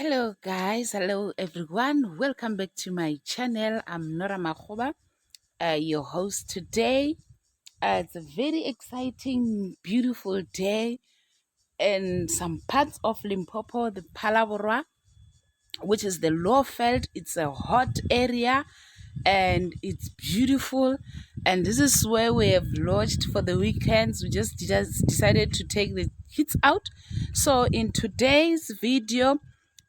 Hello guys, hello everyone, welcome back to my channel. I'm Nora Makhoba, your host today. It's a very exciting, beautiful day in some parts of Limpopo, the Palabora, which is the Leopard. It's a hot area and it's beautiful, and this is where we have lodged for the weekends. We just decided to take the kids out. So in today's video,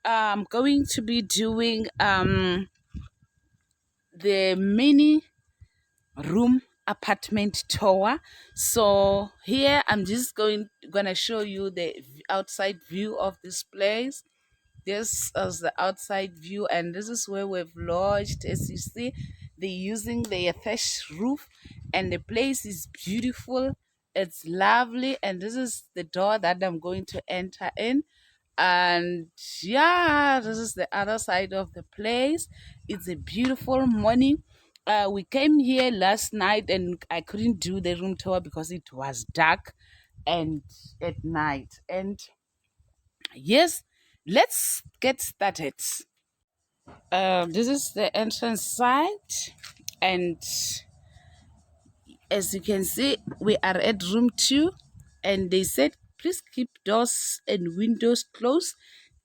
I'm going to be doing the mini room apartment tour. So here I'm just gonna show you the outside view of this place. This is the outside view, and this is where we've lodged. As you see, they're using the thatch roof, and the place is beautiful. It's lovely, and this is the door that I'm going to enter in. And yeah, this is the other side of the place. It's a beautiful morning. We came here last night, and I couldn't do the room tour because it was dark and at night. And yes, let's get started. This is the entrance side, and as you can see, we are at room 2, and they said please keep doors and windows closed.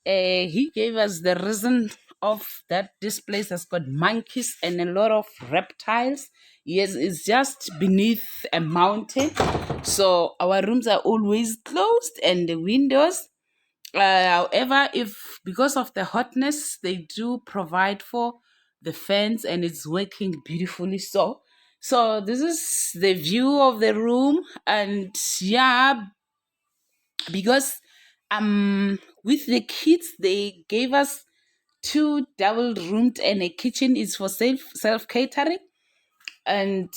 He gave us the reason of that this place has got monkeys and a lot of reptiles. Yes, it's just beneath a mountain, so our rooms are always closed and the windows. However, if because of the hotness, they do provide for the fans, and it's working beautifully. So this is the view of the room, and yeah, because with the kids, they gave us 2 double roomed and a kitchen is for self catering. And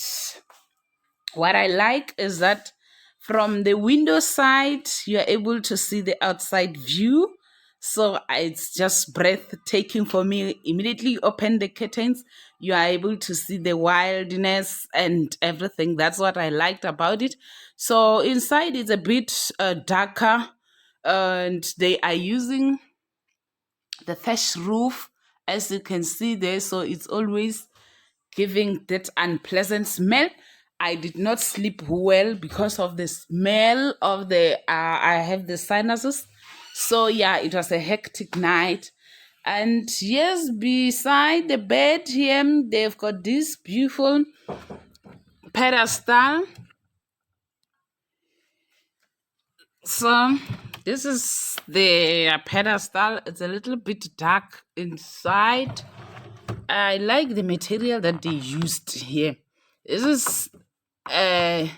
what I like is that from the window side, you are able to see the outside view. So it's just breathtaking for me. Immediately open the curtains, you are able to see the wildness and everything. That's what I liked about it. So inside it's a bit darker, and they are using the thatch roof, as you can see there. So it's always giving that unpleasant smell. I did not sleep well because of the smell of the I have the sinuses. So yeah, it was a hectic night. And yes, beside the bed here, they've got this beautiful pedestal. So this is the pedestal. It's a little bit dark inside. I like the material that they used here. This is an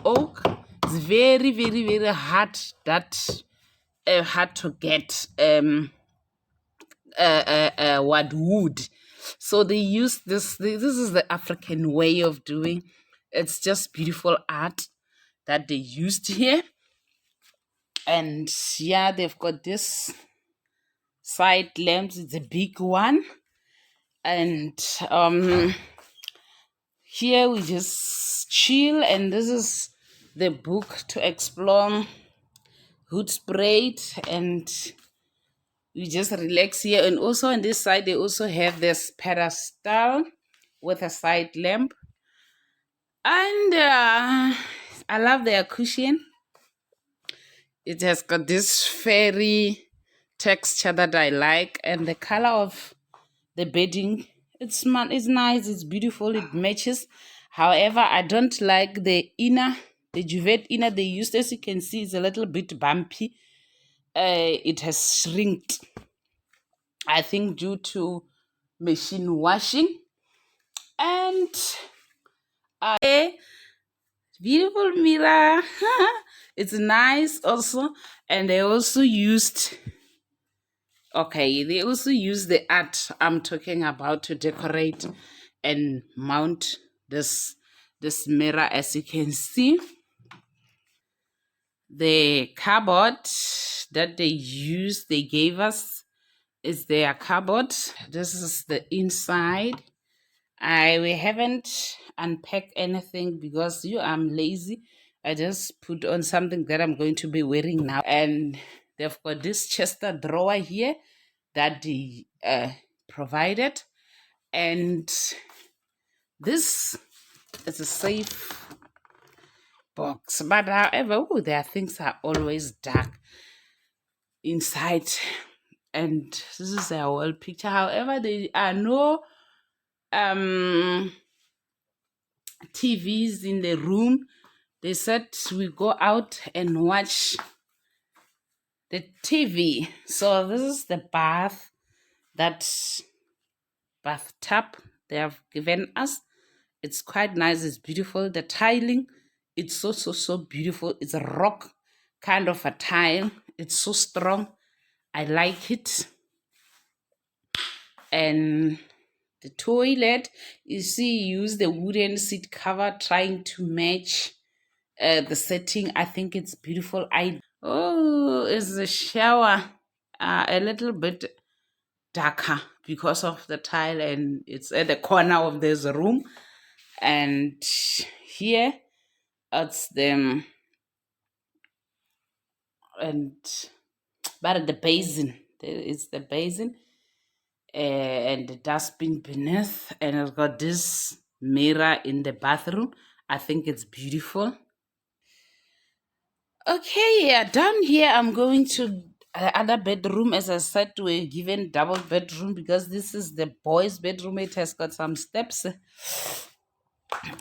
oak. It's very, very, very hard. That hard to get what wood. So they use this. This is the African way of doing. It's just beautiful art that they used here. And yeah, they've got this side lamps. It's a big one, and here we just chill, and this is the book to explore Hoedspruit, and we just relax here. And also on this side, they also have this pedestal with a side lamp, and I love their cushion. It has got this fairy texture that I like, and the color of the bedding, it's nice, it's beautiful, it matches. However, I don't like the duvet inner they used. As you can see, it's a little bit bumpy. It has shrinked, I think, due to machine washing. And beautiful mirror. It's nice also. And they also used the art I'm talking about to decorate and mount this mirror. As you can see, the cupboard that they gave us is their cupboard. This is the inside. We haven't unpacked anything because I'm lazy. I just put on something that I'm going to be wearing now. And they've got this chest drawer here. that they provided. And this is a safe box, but however, their things are always dark inside. And this is their wall picture. However, there are no TVs in the room. They said we go out and watch the TV. So this is the bathtub they have given us. It's quite nice. It's beautiful. The tiling, it's so beautiful. It's a rock kind of a tile. It's so strong. I like it. And the toilet, you see, use the wooden seat cover trying to match the setting. I think it's beautiful. It's the shower a little bit darker because of the tile, and it's at the corner of this room. And here it's the but the basin. It's the basin and the dustbin beneath, and it's got this mirror in the bathroom. I think it's beautiful. Okay, yeah, down here I'm going to the other bedroom. As I said, we're given double bedroom because this is the boys' bedroom. It has got some steps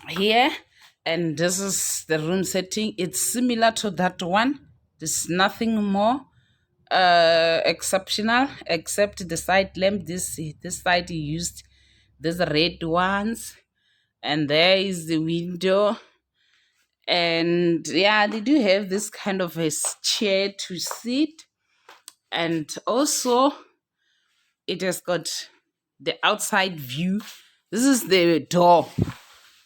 here, and this is the room setting. It's similar to that one. There's nothing more exceptional except the side lamp. This side he used these red ones, and there is the window. And yeah, they do have this kind of a chair to sit, and also it has got the outside view. This is the door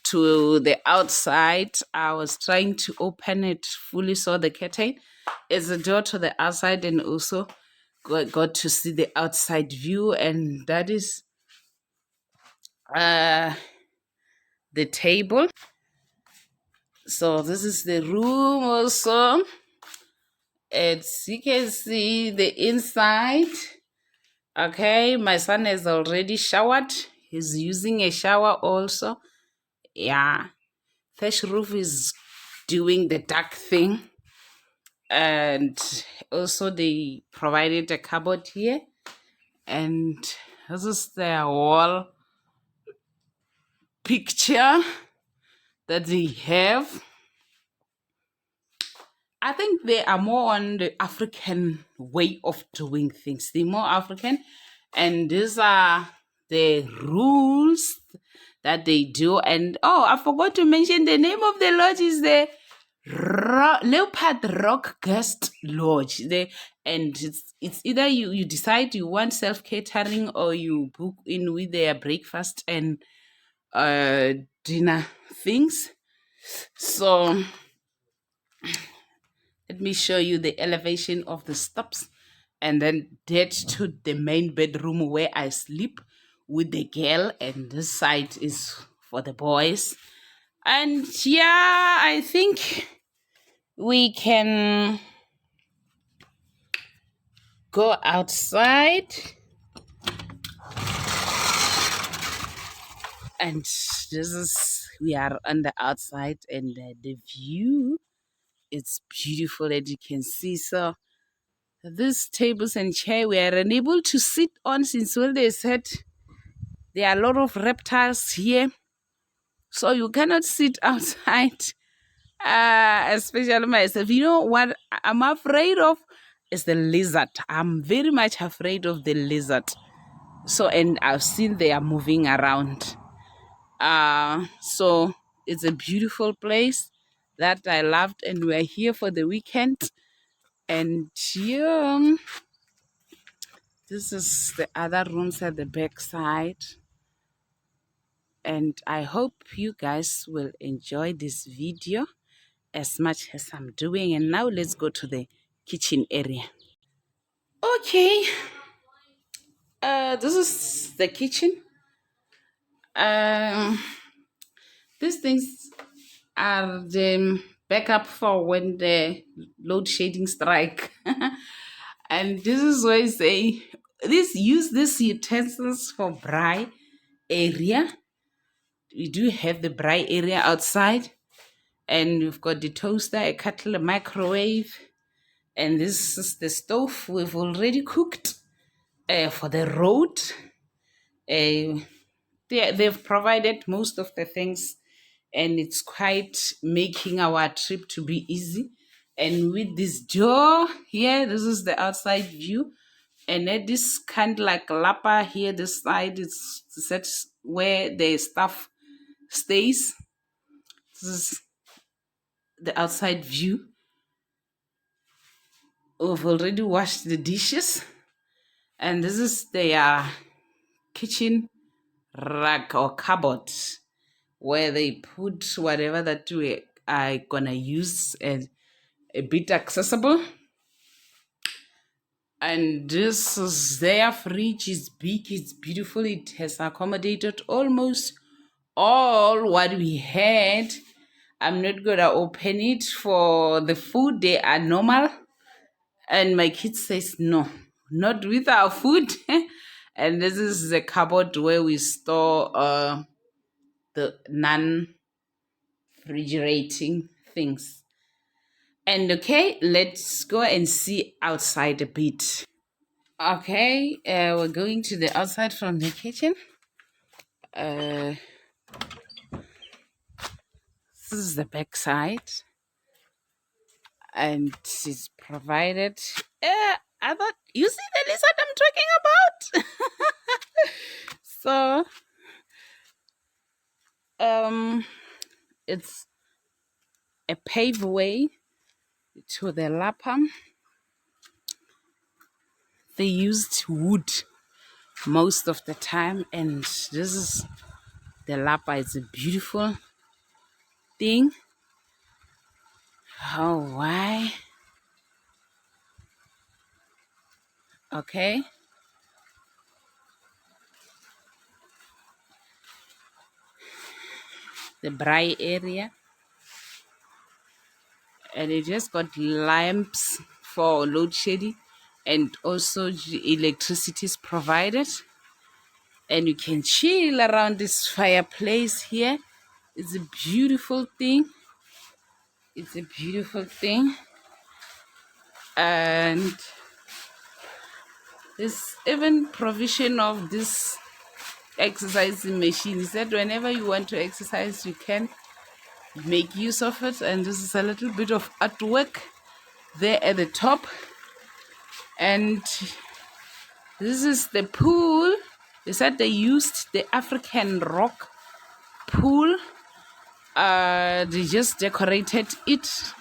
to the outside. I was trying to open it fully, so the curtain is a door to the outside, and also got to see the outside view. And that is the table. So this is the room also. It's, you can see the inside. Okay, my son has already showered. He's using a shower also. Yeah, Thatch roof is doing the dark thing. And also they provided a cupboard here. And this is their wall picture that they have. I think they are more on the African way of doing things. They're more African. And these are the rules that they do. And I forgot to mention the name of the lodge is the Leopard Rock Guest Lodge. And it's either you decide you want self-catering or you book in with their breakfast and dinner things. So let me show you the elevation of the steps, and then get to the main bedroom where I sleep with the girl, and this side is for the boys. And yeah, I think we can go outside. And we are on the outside, and the view, it's beautiful, as you can see. So these tables and chair we are unable to sit on, since when they said there are a lot of reptiles here, so you cannot sit outside. Especially myself, you know what I'm afraid of is the lizard. I'm very much afraid of the lizard. So, and I've seen they are moving around. So it's a beautiful place that I loved, and we're here for the weekend. And yeah, this is the other rooms at the back side. And I hope you guys will enjoy this video as much as I'm doing. And now let's go to the kitchen area. Okay, this is the kitchen. These things are the backup for when the load shedding strike. And this is why I say this use these utensils for braai area. We do have the braai area outside, and we've got the toaster, a kettle, a microwave, and this is the stove we've already cooked for the road. They've provided most of the things, and it's quite making our trip to be easy. And with this door here, this is the outside view. And at this kind of like lapper here, this side is set where the stuff stays. This is the outside view. We've already washed the dishes, and this is their kitchen rack or cupboard where they put whatever that we are gonna use, and a bit accessible. And this is their fridge. Is big, it's beautiful, it has accommodated almost all what we had. I'm not gonna open it for the food, they are normal. And my kid says no, not with our food. And this is the cupboard where we store the non-refrigerating things. And okay, let's go and see outside a bit. Okay, we're going to the outside from the kitchen. This is the back side, and it's provided. I thought you see that is what I'm talking about. So, it's a paved way to the lapa. They used wood most of the time, and this is the lapa. It's a beautiful thing. Oh, why? Okay. The braai area, and it just got lamps for load shedding, and also the electricity is provided, and you can chill around this fireplace here. It's a beautiful thing. It's a beautiful thing. And there's even provision of this exercising machine. He said whenever you want to exercise, you can make use of it. And this is a little bit of artwork there at the top. And this is the pool. They said they used the African rock pool. They just decorated it.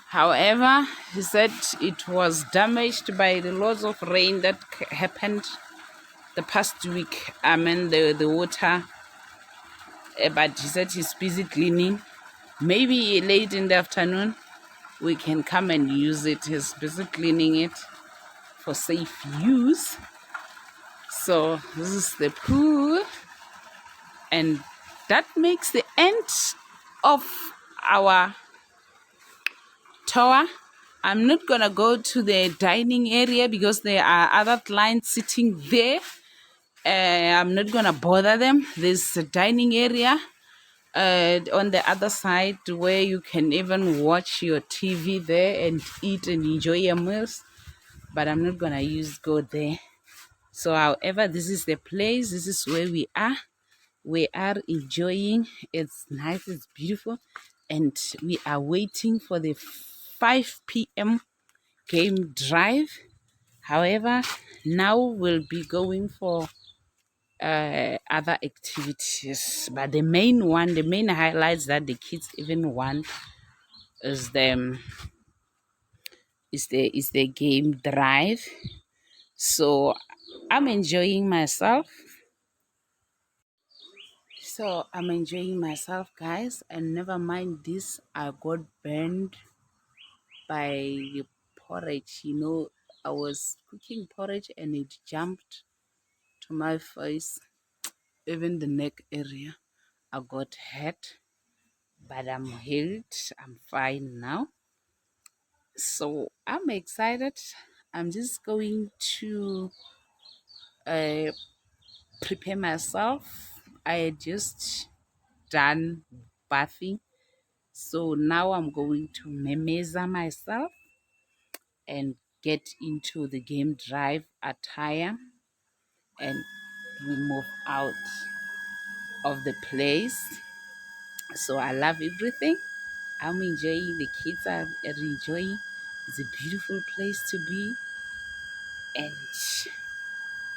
However, he said it was damaged by the lots of rain that happened the past week. I mean, the water. But he said he's busy cleaning. Maybe late in the afternoon, we can come and use it. He's busy cleaning it for safe use. So this is the pool, and that makes the end of our tour. I'm not gonna go to the dining area because there are other clients sitting there. I'm not gonna bother them. There's a dining area on the other side where you can even watch your TV there and eat and enjoy your meals. But I'm not gonna go there. So, however, this is the place. This is where we are. We are enjoying. It's nice. It's beautiful, and we are waiting for the 5 p.m. game drive. However, now we'll be going for other activities, but the main highlights that the kids even want is the game drive. So I'm enjoying myself. Guys, and never mind this. I got burned by the porridge. I was cooking porridge and it jumped to my face, even the neck area. I got hurt, but I'm healed. I'm fine now. So I'm excited. I'm just going to uh, prepare myself. I had just done bathing, so now I'm going to memeza myself and get into the game drive attire, and we move out of the place. So I love everything. I'm enjoying, the kids are enjoying. It's a beautiful place to be. And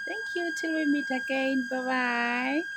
thank you till we meet again. Bye bye.